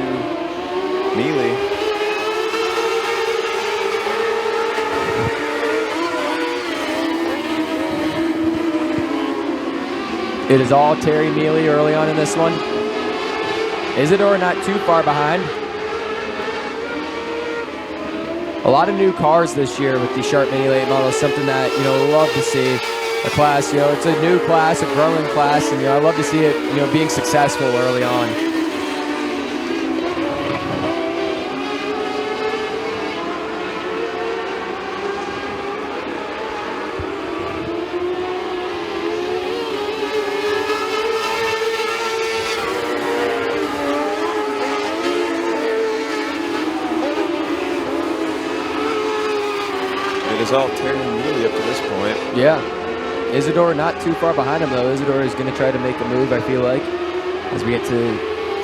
Mealy. It is all Terry Mealy early on in this one. Isidore not too far behind. A lot of new cars this year with the Sharp Mini Late models, something that, love to see. A class, it's a new class, a growing class, and, I love to see it, being successful early on. It is all Terry Mealy up to this point. Yeah. Isidore not too far behind him, though. Isidore is going to try to make a move, I feel like, as we get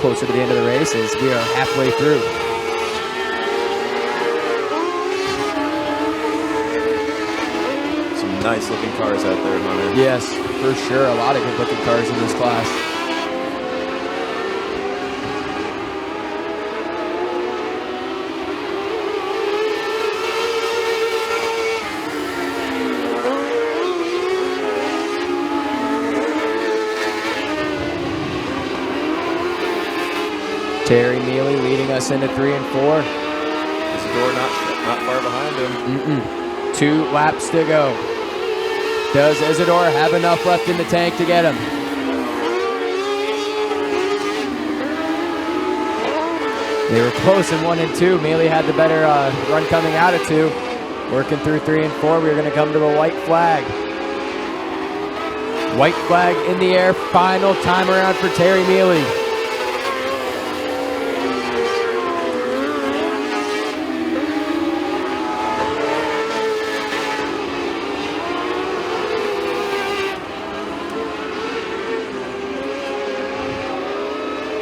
closer to the end of the race, as we are halfway through. Some nice looking cars out there, Hunter. Yes, for sure. A lot of good looking cars in this class. Terry Mealy leading us into 3 and 4. Isidore not far behind him. 2 laps to go. Does Isidore have enough left in the tank to get him? They were close in 1 and 2. Mealy had the better run coming out of 2. Working through 3 and 4, we're going to come to a white flag. White flag in the air, final time around for Terry Mealy.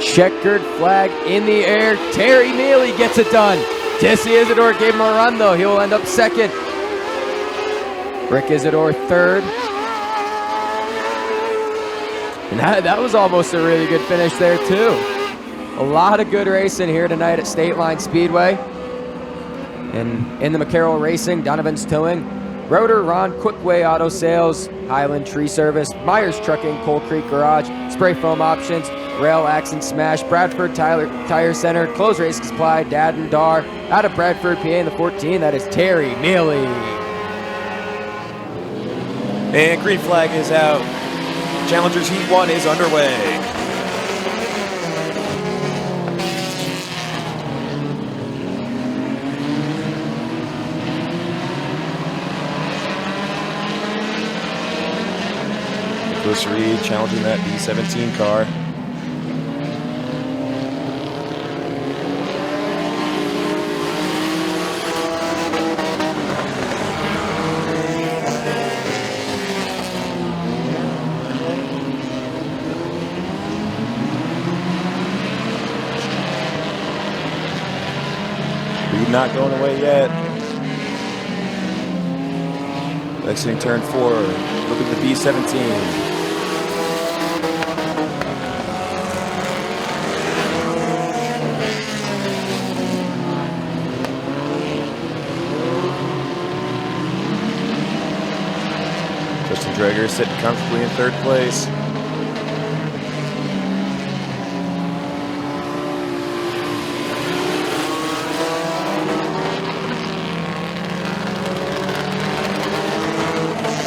Checkered flag in the air. Terry Mealy gets it done. Jesse Isidore gave him a run, though. He will end up second. Rick Isidore third. And that was almost a really good finish there, too. A lot of good racing here tonight at Stateline Speedway. And in the McCarroll Racing, Donovan's Towing, Rotor, Ron, Quickway Auto Sales, Highland Tree Service, Myers Trucking, Coal Creek Garage, Spray Foam Options, Rail Axe and Smash, Bradford Tire Center, Close Race Supply, Dad and Dar. Out of Bradford, PA in the 14, that is Terry Neely. And green flag is out. Challengers Heat 1 is underway. Nicholas Reed challenging that B17 car. Reed not going away yet. Exiting turn 4. Look at the B17. Drager sitting comfortably in 3rd place.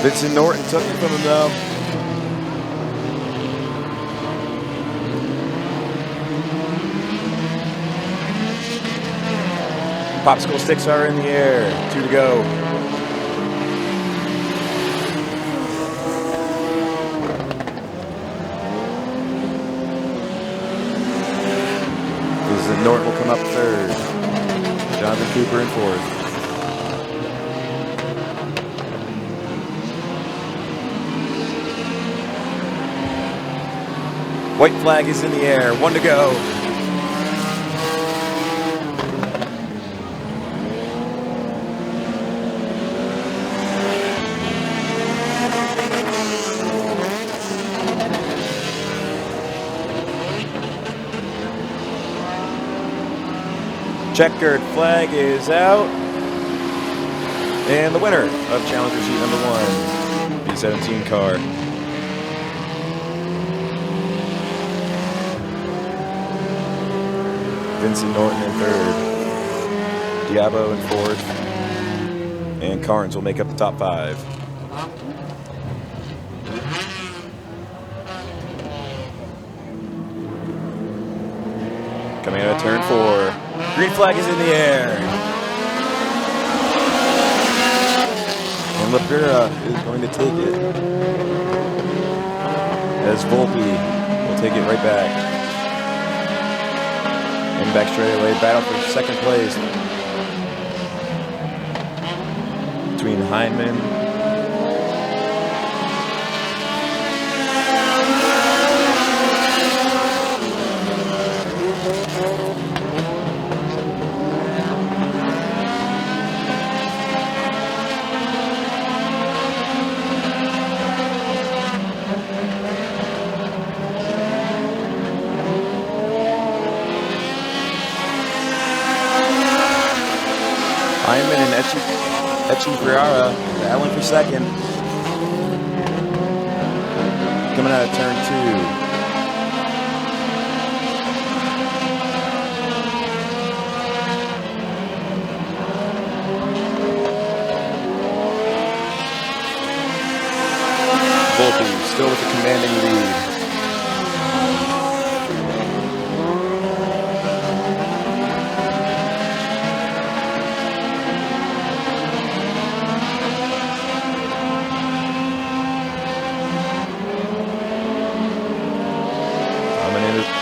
Vincent Norton took it from him though. Popsicle sticks are in the air. 2 to go. Norton will come up 3rd. Jonathan Cooper in 4th. White flag is in the air. 1 to go. Checkered flag is out. And the winner of Challenger Sheet number 1, B17 car. Vincent Norton in 3rd. Diabo in 4th. And Carnes will make up the top 5. Coming out of turn 4. Green flag is in the air. And Lapira is going to take it. As Volpe will take it right back. And back straight away, battle for 2nd place. Between Heineman and Echeverria battling for 2nd. Coming out of turn 2. Volpe still with the commanding lead.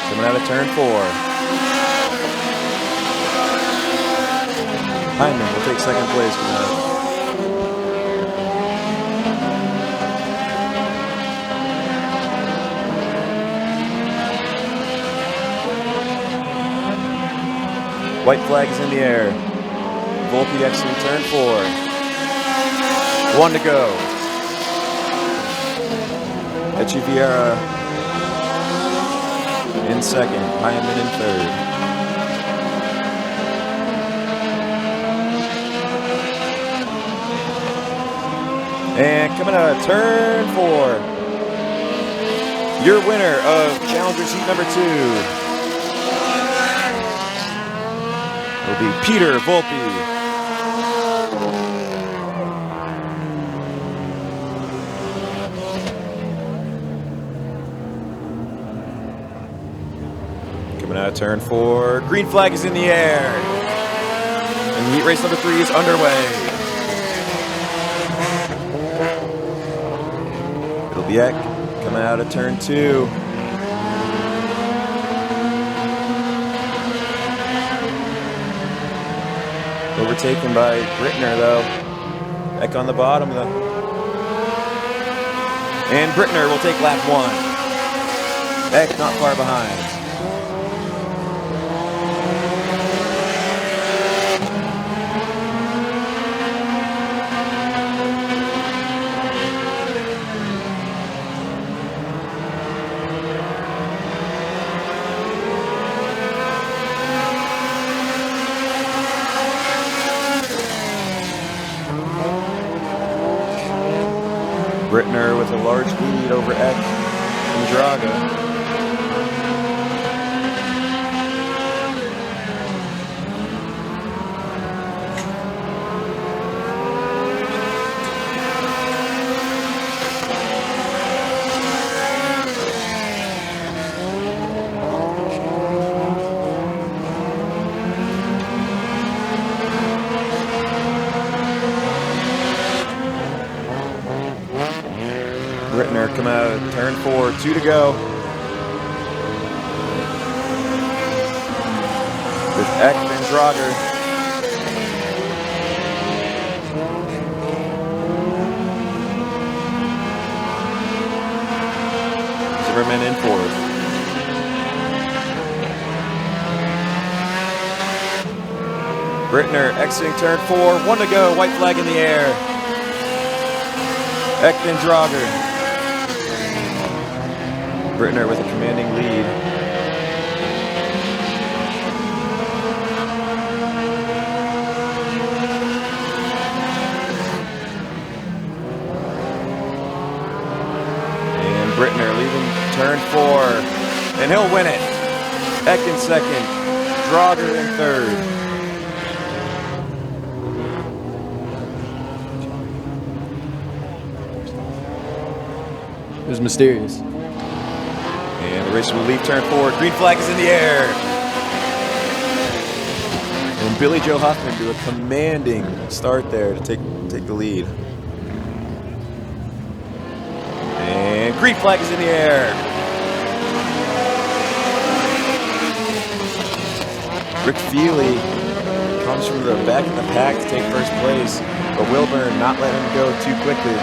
Coming out of turn 4. Hyman will take 2nd place from that. White flag is in the air. Volpe exiting turn 4. 1 to go. Echeverria in 2nd, Hyman in 3rd. And coming out of turn 4, your winner of Challengers Heat number 2 will be Peter Volpe. Coming out of turn 4, green flag is in the air. And heat race number 3 is underway. It'll be Eck coming out of turn 2. Overtaken by Brittner though. Eck on the bottom though. And Brittner will take lap 1. Eck not far behind. Brittner with a large lead over Eck and Draga. Brittner come out of turn 4, 2 to go. With Eck and Drager. Zimmerman in 4th. Brittner exiting turn 4, 1 to go, white flag in the air. Eck and Drager. Brittner with a commanding lead. And Brittner leaving turn 4, and he'll win it. Eck in 2nd, Drager in 3rd. It was mysterious. And the race will leave turn 4. Green flag is in the air. And Billy Joe Huffman do a commanding start there to take the lead. And green flag is in the air. Rick Feely comes from the back of the pack to take first place, but Wilburn not letting him go too quickly.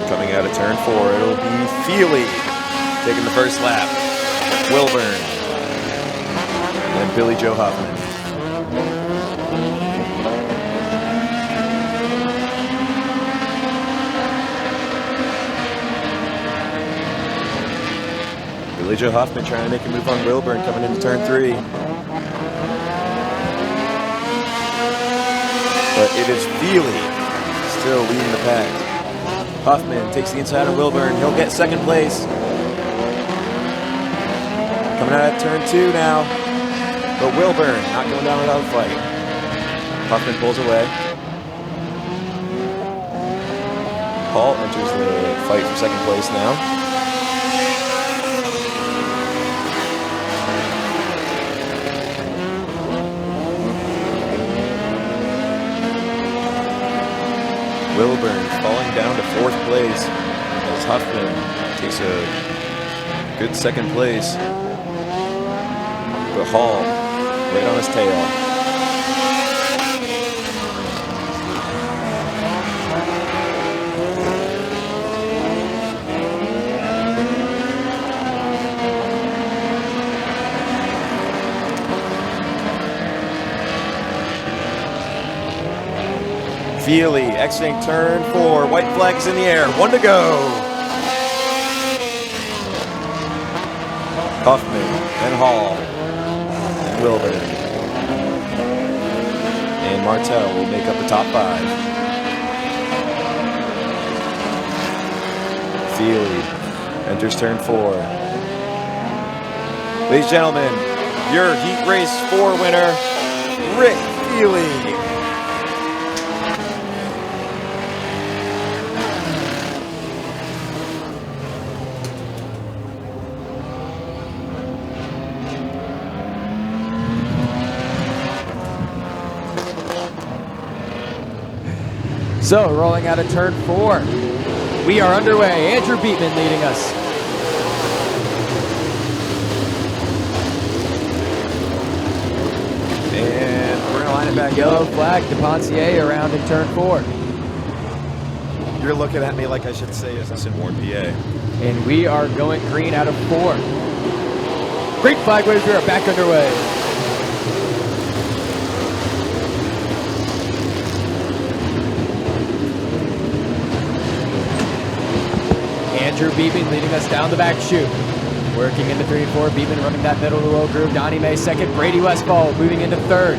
Coming out of turn 4, it'll be Feely taking the first lap. Wilburn and Billy Joe Hoffman. Billy Joe Hoffman trying to make a move on Wilburn coming into turn 3. But it is Feely still leading the pack. Huffman takes the inside of Wilburn. He'll get 2nd place. Coming out of turn 2 now. But Wilburn not going down without a fight. Huffman pulls away. Paul enters the fight for 2nd place now. Wilburn falling down to 4th place as Huffman takes a good 2nd place. But Hall right on his tail. Feely exiting turn 4. White flag is in the air. 1 to go. Huffman and Hall. Wilburn. And Martell will make up the top 5. Feely enters turn 4. Ladies and gentlemen, your Heat Race 4 winner, Rick Feely. So, rolling out of turn 4. We are underway. Andrew Beatman leading us. And we're gonna line it back Yellow up. flag, DePontier around in turn 4. You're looking at me like I should say it's in Ward, PA. And we are going green out of 4. Green flag waves, we are back underway. Andrew Beatman leading us down the back chute. Working into 3 and 4. Beatman running that middle to low groove. Donnie May second. Brady Westfall moving into 3rd.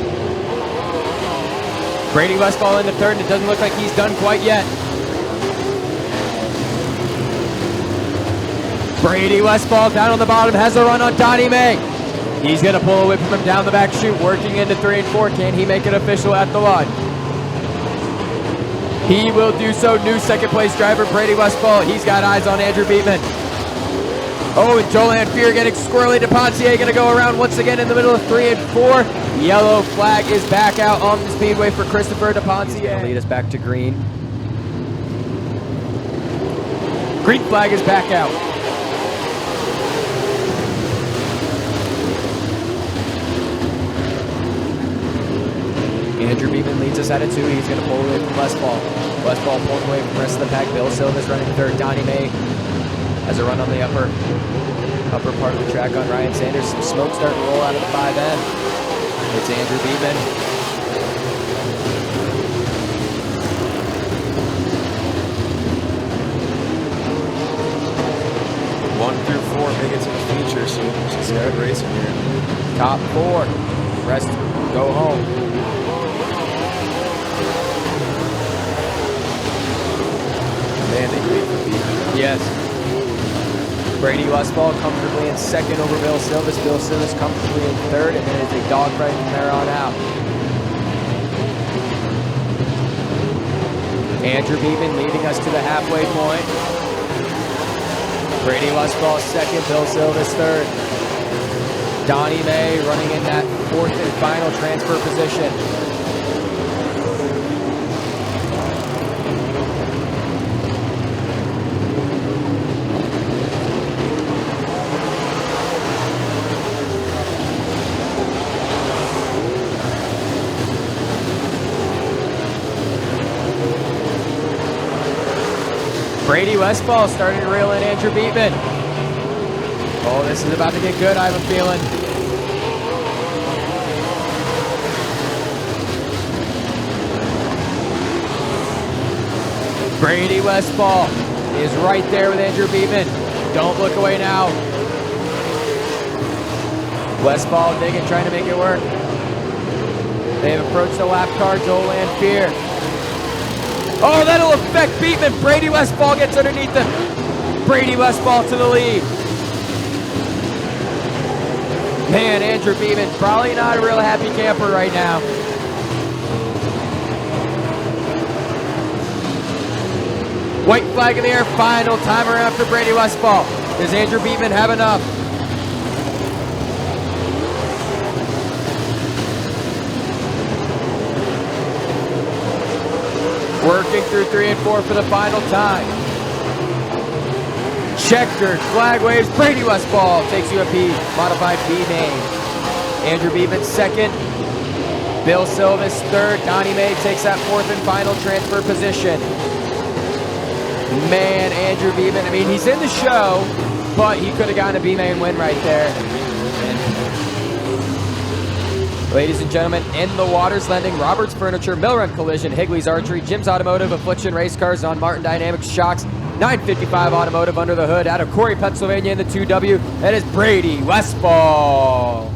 Brady Westfall into 3rd, and it doesn't look like he's done quite yet. Brady Westfall down on the bottom, has a run on Donnie May. He's going to pull away from him down the back chute, working into 3 and 4. Can he make it official at the line? He will do so. New second place driver, Brady Westfall. He's got eyes on Andrew Beatman. Oh, and Joel Fear getting squirrely. DePontier going to go around once again in the middle of 3 and 4. Yellow flag is back out on the speedway for Christopher DePontier. Lead us back to green. Green flag is back out. Andrew Beatman leads us at a 2. He's going to pull away from Westfall. Westfall pulling away from the rest of the pack. Bill Silva's running 3rd. Donnie May has a run on the upper part of the track on Ryan Sanders. Some smoke starting to roll out of the 5N. It's Andrew Beatman. One through 4 make it to the feature, so it's a good racing here. Top 4. Rest go home. Yes. Brady Westfall comfortably in 2nd over Bill Silvas. Bill Silvas comfortably in 3rd, and then it's a dogfight from there on out. Andrew Beatman leading us to the halfway point. Brady Westfall 2nd, Bill Silvas 3rd. Donnie May running in that 4th and final transfer position. Brady Westfall starting to reel in Andrew Beatman. Oh, this is about to get good, I have a feeling. Brady Westfall is right there with Andrew Beatman. Don't look away now. Westfall digging, trying to make it work. They have approached the lap car, Joel Fear. Oh, that'll affect Beatman. Brady Westfall gets underneath him. Brady Westfall to the lead. Man, Andrew Beatman, probably not a real happy camper right now. White flag in the air, final time around for Brady Westfall. Does Andrew Beatman have enough? Working through 3 and 4 for the final time. Checkered, flag waves, Brady Westfall takes you a P, modified B main. Andrew Beatman 2nd, Bill Silvas 3rd, Donnie May takes that 4th and final transfer position. Man, Andrew Beatman, I mean, he's in the show, but he could have gotten a B main win right there. Ladies and gentlemen, in the Waters Lending, Roberts Furniture, Millrun Collision, Higley's Archery, Jim's Automotive, Affliction Race Cars on Martin Dynamics Shocks, 955 Automotive under the hood out of Corey, Pennsylvania in the 2W. That is Brady Westfall.